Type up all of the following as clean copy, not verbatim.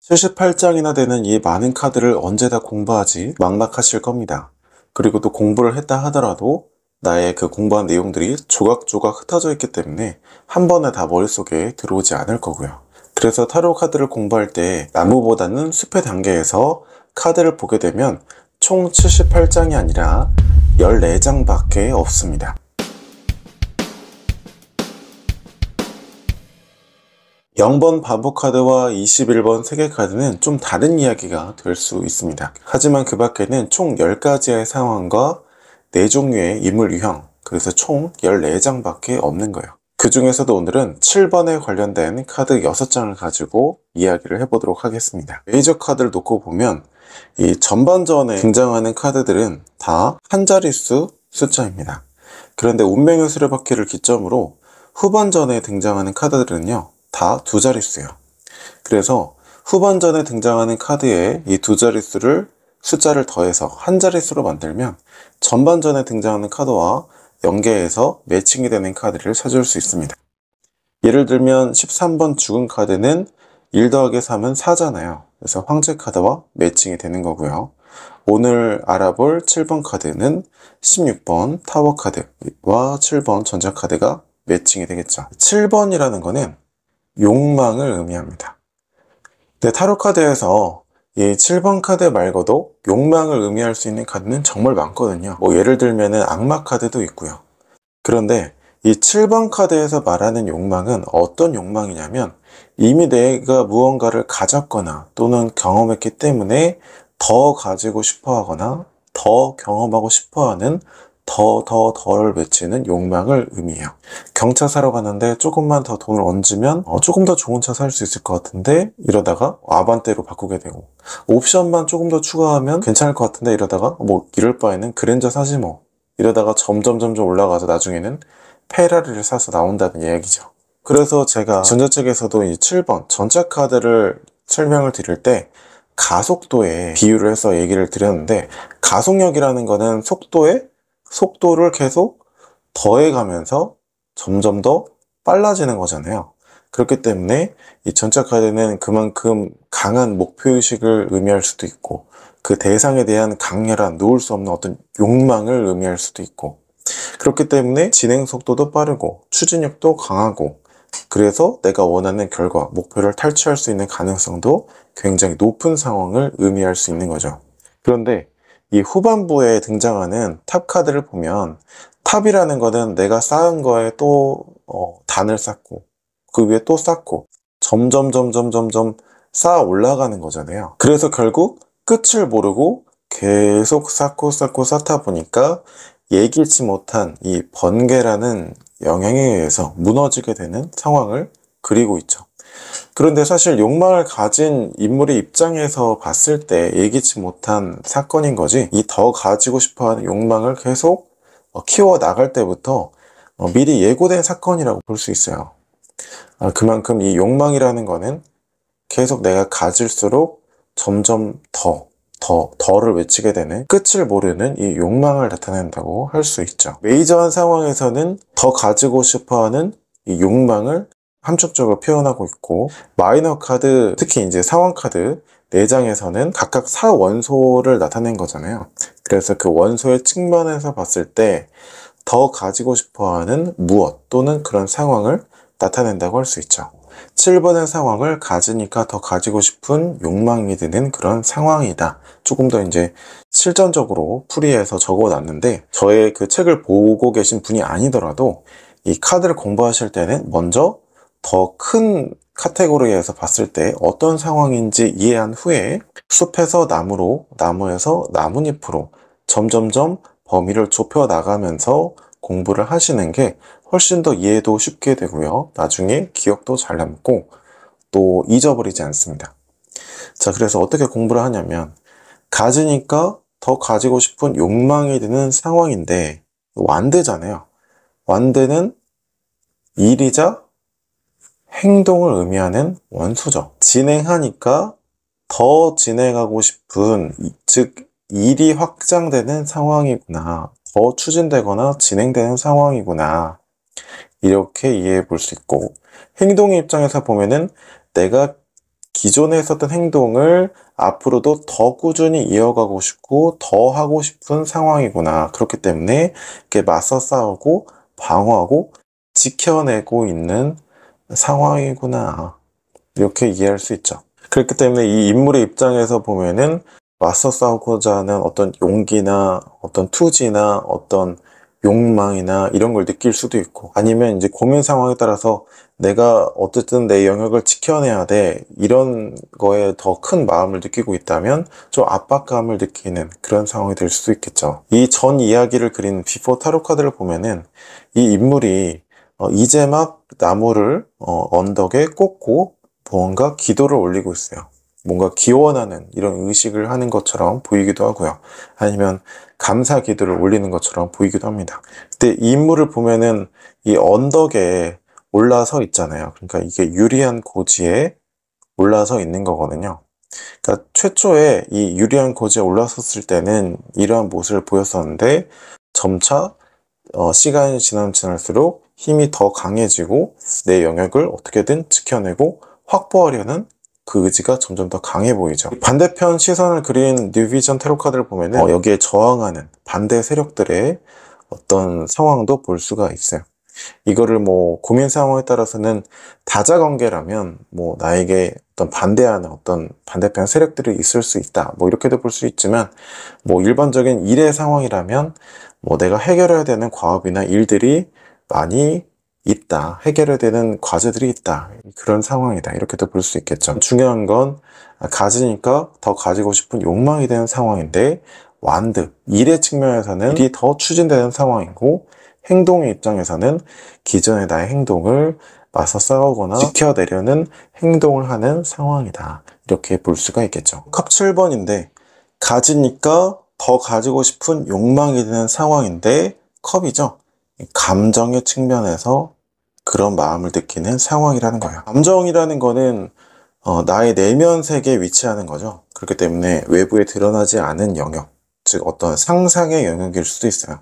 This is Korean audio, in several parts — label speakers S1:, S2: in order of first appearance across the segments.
S1: 78장이나 되는 이 많은 카드를 언제 다 공부하지 막막하실 겁니다. 그리고 또 공부를 했다 하더라도 나의 그 공부한 내용들이 조각조각 흩어져 있기 때문에 한 번에 다 머릿속에 들어오지 않을 거고요. 그래서 타로 카드를 공부할 때 나무보다는 숲의 단계에서 카드를 보게 되면 총 78장이 아니라 14장밖에 없습니다. 0번 바보 카드와 21번 세계 카드는 좀 다른 이야기가 될 수 있습니다. 하지만 그 밖에는 총 10가지의 상황과 4종류의 인물 유형, 그래서 총 14장밖에 없는 거예요. 그 중에서도 오늘은 7번에 관련된 카드 6장을 가지고 이야기를 해보도록 하겠습니다. 메이저 카드를 놓고 보면 이 전반전에 등장하는 카드들은 다 한 자릿수 숫자입니다. 그런데 운명의 수레바퀴를 기점으로 후반전에 등장하는 카드들은요, 다 두 자릿수예요. 그래서 후반전에 등장하는 카드에 이 두 자릿수를 숫자를 더해서 한 자릿수로 만들면 전반전에 등장하는 카드와 연계해서 매칭이 되는 카드를 찾을 수 있습니다. 예를 들면 13번 죽은 카드는 1 더하기 3은 4잖아요. 그래서 황제 카드와 매칭이 되는 거고요. 오늘 알아볼 7번 카드는 16번 타워 카드와 7번 전자 카드가 매칭이 되겠죠. 7번이라는 거는 욕망을 의미합니다. 근데 타로 카드에서 이 7번 카드 말고도 욕망을 의미할 수 있는 카드는 정말 많거든요. 예를 들면은 악마 카드도 있고요. 그런데 이 7번 카드에서 말하는 욕망은 어떤 욕망이냐면 이미 내가 무언가를 가졌거나 또는 경험했기 때문에 더 가지고 싶어 하거나 더 경험하고 싶어 하는 더를 외치는 욕망을 의미해요. 경차 사러 가는데 조금만 더 돈을 얹으면 조금 더 좋은 차 살 수 있을 것 같은데 이러다가 아반떼로 바꾸게 되고, 옵션만 조금 더 추가하면 괜찮을 것 같은데 이러다가 이럴 바에는 그랜저 사지 뭐, 이러다가 점점 올라가서 나중에는 페라리를 사서 나온다는 이야기죠. 그래서 제가 전자책에서도 이 7번 전자 카드를 설명을 드릴 때 가속도에 비유를 해서 얘기를 드렸는데, 가속력이라는 거는 속도를 계속 더해가면서 점점 더 빨라지는 거잖아요. 그렇기 때문에 이 전자 카드는 그만큼 강한 목표의식을 의미할 수도 있고, 그 대상에 대한 강렬한 놓을 수 없는 어떤 욕망을 의미할 수도 있고, 그렇기 때문에 진행 속도도 빠르고 추진력도 강하고, 그래서 내가 원하는 결과, 목표를 탈취할 수 있는 가능성도 굉장히 높은 상황을 의미할 수 있는 거죠. 그런데 이 후반부에 등장하는 탑 카드를 보면 탑이라는 거는 내가 쌓은 거에 또 단을 쌓고 그 위에 또 쌓고 점점 쌓아 올라가는 거잖아요. 그래서 결국 끝을 모르고 계속 쌓다 보니까 예기치 못한 이 번개라는 영향에 의해서 무너지게 되는 상황을 그리고 있죠. 그런데 사실 욕망을 가진 인물의 입장에서 봤을 때 예기치 못한 사건인 거지, 이 더 가지고 싶어하는 욕망을 계속 키워 나갈 때부터 미리 예고된 사건이라고 볼 수 있어요. 그만큼 이 욕망이라는 거는 계속 내가 가질수록 점점 더를 외치게 되는, 끝을 모르는 이 욕망을 나타낸다고 할 수 있죠. 메이저한 상황에서는 더 가지고 싶어하는 이 욕망을 함축적으로 표현하고 있고, 마이너 카드, 특히 이제 상황 카드 4장에서는 각각 사원소를 나타낸 거잖아요. 그래서 그 원소의 측면에서 봤을 때 더 가지고 싶어하는 무엇 또는 그런 상황을 나타낸다고 할 수 있죠. 7번의 상황을 가지니까 더 가지고 싶은 욕망이 드는 그런 상황이다. 조금 더 이제 실전적으로 풀이해서 적어놨는데, 저의 그 책을 보고 계신 분이 아니더라도 이 카드를 공부하실 때는 먼저 더 큰 카테고리에서 봤을 때 어떤 상황인지 이해한 후에 숲에서 나무로, 나무에서 나뭇잎으로 점점점 범위를 좁혀 나가면서 공부를 하시는 게 훨씬 더 이해도 쉽게 되고요. 나중에 기억도 잘 남고 또 잊어버리지 않습니다. 자, 그래서 어떻게 공부를 하냐면, 가지니까 더 가지고 싶은 욕망이 드는 상황인데, 완드잖아요. 완드는 일이자 행동을 의미하는 원소죠. 진행하니까 더 진행하고 싶은, 즉 일이 확장되는 상황이구나, 더 추진되거나 진행되는 상황이구나, 이렇게 이해해 볼 수 있고, 행동의 입장에서 보면은 내가 기존에 했었던 행동을 앞으로도 더 꾸준히 이어가고 싶고 더 하고 싶은 상황이구나. 그렇기 때문에 이렇게 맞서 싸우고 방어하고 지켜내고 있는 상황이구나. 이렇게 이해할 수 있죠. 그렇기 때문에 이 인물의 입장에서 보면은 맞서 싸우고자 하는 어떤 용기나 어떤 투지나 어떤 욕망이나 이런 걸 느낄 수도 있고, 아니면 이제 고민 상황에 따라서 내가 어쨌든 내 영역을 지켜내야 돼, 이런 거에 더 큰 마음을 느끼고 있다면 좀 압박감을 느끼는 그런 상황이 될 수도 있겠죠. 이 전 이야기를 그린 비포 타로 카드를 보면은 이 인물이 이제 막 나무를 언덕에 꽂고 뭔가 기도를 올리고 있어요. 뭔가 기원하는 이런 의식을 하는 것처럼 보이기도 하고요. 아니면 감사 기도를 올리는 것처럼 보이기도 합니다. 근데 이 인물을 보면은 이 언덕에 올라서 있잖아요. 그러니까 이게 유리한 고지에 올라서 있는 거거든요. 그러니까 최초에 이 유리한 고지에 올라섰을 때는 이러한 모습을 보였었는데, 점차 시간이 지날수록 힘이 더 강해지고 내 영역을 어떻게든 지켜내고 확보하려는 그 의지가 점점 더 강해 보이죠. 반대편 시선을 그린 뉴비전 타로 카드를 보면은 여기에 저항하는 반대 세력들의 어떤 상황도 볼 수가 있어요. 이거를 뭐 고민 상황에 따라서는 다자관계라면 뭐 나에게 어떤 반대하는 어떤 반대편 세력들이 있을 수 있다, 뭐 이렇게도 볼 수 있지만, 뭐 일반적인 일의 상황이라면 뭐 내가 해결해야 되는 과업이나 일들이 많이 있다, 해결해야 되는 과제들이 있다, 그런 상황이다, 이렇게도 볼 수 있겠죠. 중요한 건 가지니까 더 가지고 싶은 욕망이 되는 상황인데, 완득, 일의 측면에서는 일이 더 추진되는 상황이고, 행동의 입장에서는 기존의 나의 행동을 맞서 싸우거나 지켜내려는 행동을 하는 상황이다, 이렇게 볼 수가 있겠죠. 컵 7번인데 가지니까 더 가지고 싶은 욕망이 드는 상황인데, 컵이죠. 감정의 측면에서 그런 마음을 느끼는 상황이라는 거예요. 감정이라는 거는 나의 내면 세계에 위치하는 거죠. 그렇기 때문에 외부에 드러나지 않은 영역, 즉 어떤 상상의 영역일 수도 있어요.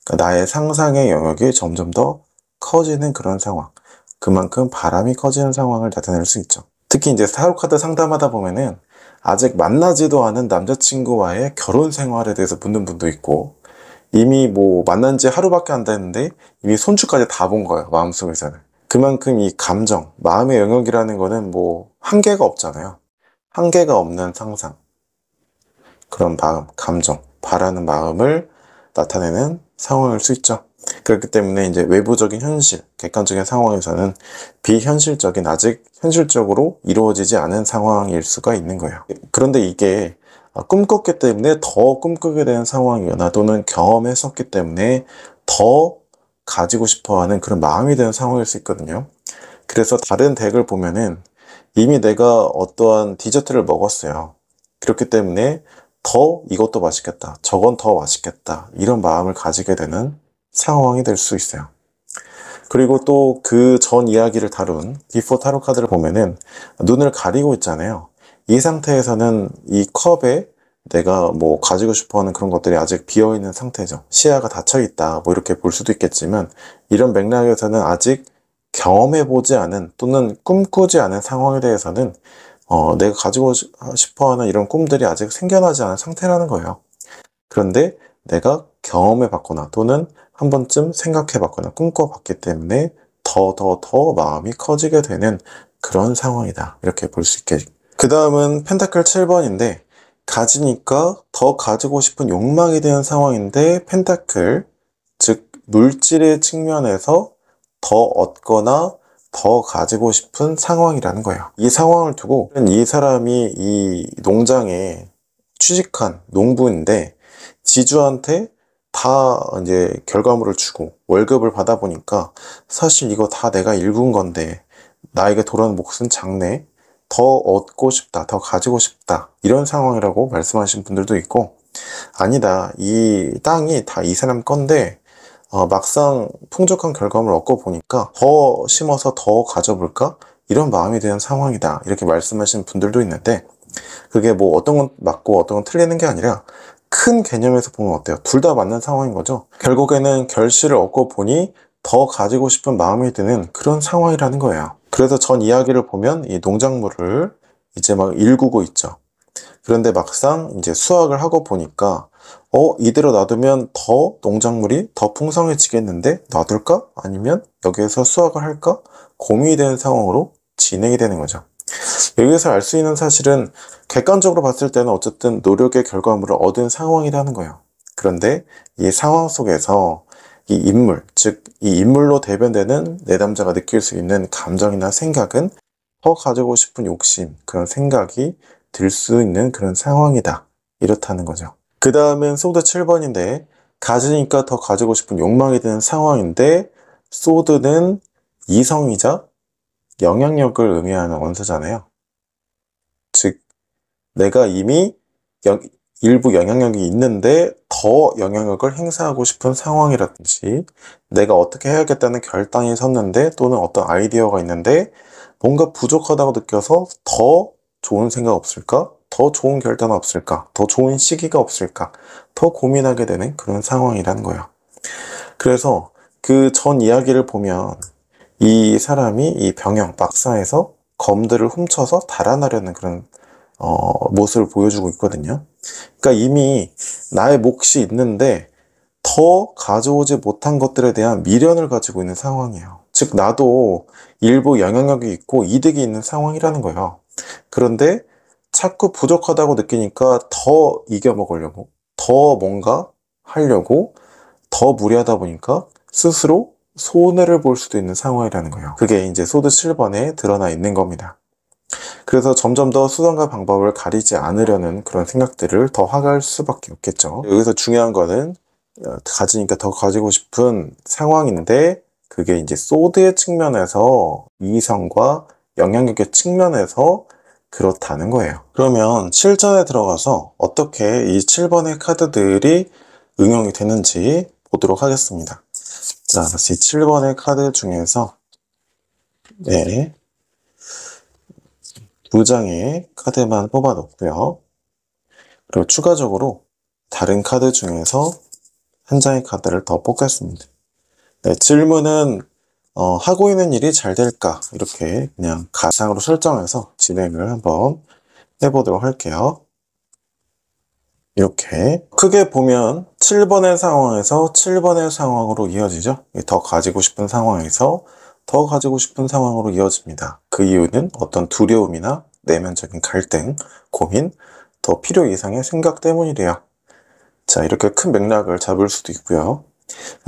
S1: 그러니까 나의 상상의 영역이 점점 더 커지는 그런 상황, 그만큼 바람이 커지는 상황을 나타낼 수 있죠. 특히 이제 타로 카드 상담하다 보면은 아직 만나지도 않은 남자친구와의 결혼 생활에 대해서 묻는 분도 있고, 이미 뭐 만난 지 하루밖에 안 됐는데 이미 손주까지 다 본 거예요, 마음속에서는. 그만큼 이 감정, 마음의 영역이라는 거는 뭐 한계가 없잖아요. 한계가 없는 상상, 그런 마음, 감정, 바라는 마음을 나타내는 상황일 수 있죠. 그렇기 때문에 이제 외부적인 현실, 객관적인 상황에서는 비현실적인, 아직 현실적으로 이루어지지 않은 상황일 수가 있는 거예요. 그런데 이게 꿈꿨기 때문에 더 꿈꾸게 되는 상황이거나, 또는 경험했었기 때문에 더 가지고 싶어 하는 그런 마음이 드는 상황일 수 있거든요. 그래서 다른 덱을 보면은 이미 내가 어떠한 디저트를 먹었어요. 그렇기 때문에 더 이것도 맛있겠다, 저건 더 맛있겠다, 이런 마음을 가지게 되는 상황이 될 수 있어요. 그리고 또 그 전 이야기를 다룬 비포 타로 카드를 보면은 눈을 가리고 있잖아요. 이 상태에서는 이 컵에 내가 뭐 가지고 싶어 하는 그런 것들이 아직 비어있는 상태죠. 시야가 닫혀있다, 뭐 이렇게 볼 수도 있겠지만, 이런 맥락에서는 아직 경험해보지 않은, 또는 꿈꾸지 않은 상황에 대해서는 내가 가지고 싶어 하는 이런 꿈들이 아직 생겨나지 않은 상태라는 거예요. 그런데 내가 경험해 봤거나, 또는 한 번쯤 생각해 봤거나 꿈꿔 봤기 때문에 더 마음이 커지게 되는 그런 상황이다, 이렇게 볼 수 있겠죠. 그 다음은 펜타클 7번인데 가지니까 더 가지고 싶은 욕망이 되는 상황인데, 펜타클, 즉 물질의 측면에서 더 얻거나 더 가지고 싶은 상황이라는 거예요. 이 상황을 두고 이 사람이 이 농장에 취직한 농부인데, 지주한테 다 이제 결과물을 주고 월급을 받아 보니까 사실 이거 다 내가 일군 건데 나에게 돌아오는 몫은 작네, 더 얻고 싶다, 더 가지고 싶다, 이런 상황이라고 말씀하신 분들도 있고, 아니다, 이 땅이 다 이 사람 건데 막상 풍족한 결과물을 얻고 보니까 더 심어서 더 가져볼까, 이런 마음이 드는 상황이다, 이렇게 말씀하시는 분들도 있는데, 그게 뭐 어떤 건 맞고 어떤 건 틀리는 게 아니라 큰 개념에서 보면 어때요? 둘 다 맞는 상황인 거죠. 결국에는 결실을 얻고 보니 더 가지고 싶은 마음이 드는 그런 상황이라는 거예요. 그래서 전 이야기를 보면 이 농작물을 이제 막 일구고 있죠. 그런데 막상 이제 수확을 하고 보니까 이대로 놔두면 더 농작물이 더 풍성해지겠는데 놔둘까? 아니면 여기에서 수확을 할까? 고민이 되는 상황으로 진행이 되는 거죠. 여기서 알 수 있는 사실은 객관적으로 봤을 때는 어쨌든 노력의 결과물을 얻은 상황이라는 거예요. 그런데 이 상황 속에서 이 인물, 즉 이 인물로 대변되는 내담자가 느낄 수 있는 감정이나 생각은 더 가지고 싶은 욕심, 그런 생각이 들 수 있는 그런 상황이다. 이렇다는 거죠. 그 다음엔 소드 7번인데 가지니까 더 가지고 싶은 욕망이 드는 상황인데 소드는 이성이자 영향력을 의미하는 원소잖아요. 즉 내가 이미 일부 영향력이 있는데 더 영향력을 행사하고 싶은 상황이라든지 내가 어떻게 해야겠다는 결단이 섰는데 또는 어떤 아이디어가 있는데 뭔가 부족하다고 느껴서 더 좋은 생각 없을까? 더 좋은 결단 없을까? 더 좋은 시기가 없을까? 더 고민하게 되는 그런 상황이라는 거예요. 그래서 그 전 이야기를 보면 이 사람이 이 병영 박사에서 검들을 훔쳐서 달아나려는 그런 모습을 보여주고 있거든요. 그러니까 이미 나의 몫이 있는데 더 가져오지 못한 것들에 대한 미련을 가지고 있는 상황이에요. 즉 나도 일부 영향력이 있고 이득이 있는 상황이라는 거예요. 그런데 자꾸 부족하다고 느끼니까 더 이겨먹으려고, 더 뭔가 하려고, 더 무리하다 보니까 스스로 손해를 볼 수도 있는 상황이라는 거예요. 그게 이제 소드 7번에 드러나 있는 겁니다. 그래서 점점 더 수단과 방법을 가리지 않으려는 그런 생각들을 더 하갈 수밖에 없겠죠. 여기서 중요한 거는 가지니까 더 가지고 싶은 상황인데 그게 이제 소드의 측면에서 이성과 영향력의 측면에서 그렇다는 거예요. 그러면 실전에 들어가서 어떻게 이 7번의 카드들이 응용이 되는지 보도록 하겠습니다. 자, 다시 7번의 카드 중에서 네, 2장의 카드만 뽑아 놓고요. 그리고 추가적으로 다른 카드 중에서 한 장의 카드를 더 뽑겠습니다. 네, 질문은 하고 있는 일이 잘 될까? 이렇게 그냥 가상으로 설정해서 진행을 한번 해보도록 할게요. 이렇게 크게 보면 7번의 상황에서 7번의 상황으로 이어지죠. 더 가지고 싶은 상황에서 더 가지고 싶은 상황으로 이어집니다. 그 이유는 어떤 두려움이나 내면적인 갈등, 고민, 더 필요 이상의 생각 때문이래요. 자, 이렇게 큰 맥락을 잡을 수도 있고요.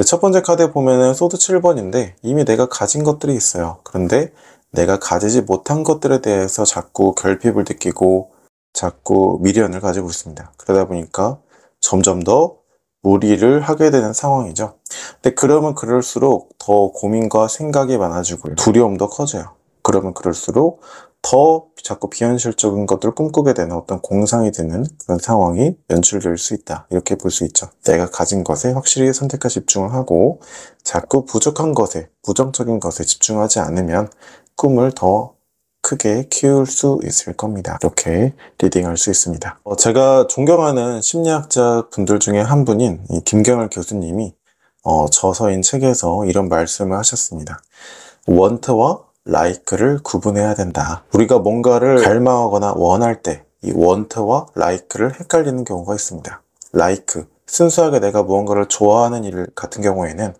S1: 첫 번째 카드에 보면은 소드 7번인데 이미 내가 가진 것들이 있어요. 그런데 내가 가지지 못한 것들에 대해서 자꾸 결핍을 느끼고 자꾸 미련을 가지고 있습니다. 그러다 보니까 점점 더 무리를 하게 되는 상황이죠. 근데 그러면 그럴수록 더 고민과 생각이 많아지고요. 두려움도 커져요. 그러면 그럴수록 더 자꾸 비현실적인 것들을 꿈꾸게 되는 어떤 공상이 드는 그런 상황이 연출될 수 있다. 이렇게 볼 수 있죠. 내가 가진 것에 확실히 선택과 집중을 하고 자꾸 부족한 것에, 부정적인 것에 집중하지 않으면 꿈을 더 크게 키울 수 있을 겁니다. 이렇게 리딩할 수 있습니다. 제가 존경하는 심리학자 분들 중에 한 분인 이 김경을 교수님이 저서인 책에서 이런 말씀을 하셨습니다. want와 like를 구분해야 된다. 우리가 뭔가를 갈망하거나 원할 때 이 want와 like를 헷갈리는 경우가 있습니다. like, 순수하게 내가 무언가를 좋아하는 일 같은 경우에는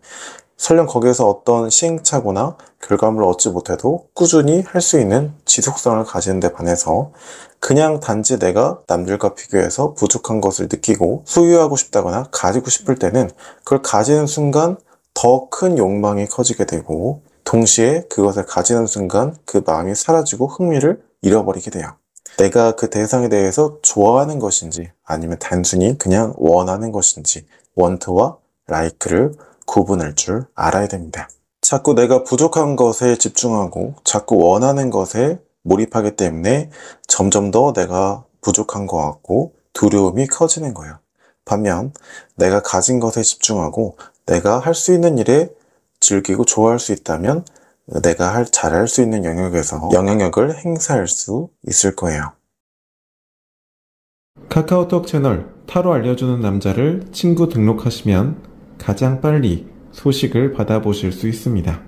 S1: 설령 거기에서 어떤 시행착오나 결과물을 얻지 못해도 꾸준히 할 수 있는 지속성을 가지는 데 반해서 그냥 단지 내가 남들과 비교해서 부족한 것을 느끼고 소유하고 싶다거나 가지고 싶을 때는 그걸 가지는 순간 더 큰 욕망이 커지게 되고 동시에 그것을 가지는 순간 그 마음이 사라지고 흥미를 잃어버리게 돼요. 내가 그 대상에 대해서 좋아하는 것인지 아니면 단순히 그냥 원하는 것인지 want와 like를 구분할 줄 알아야 됩니다. 자꾸 내가 부족한 것에 집중하고 자꾸 원하는 것에 몰입하기 때문에 점점 더 내가 부족한 것 같고 두려움이 커지는 거예요. 반면 내가 가진 것에 집중하고 내가 할 수 있는 일에 즐기고 좋아할 수 있다면 내가 잘할 수 있는 영역에서 영향력을 행사할 수 있을 거예요.
S2: 카카오톡 채널 타로 알려주는 남자를 친구 등록하시면 가장 빨리 소식을 받아보실 수 있습니다.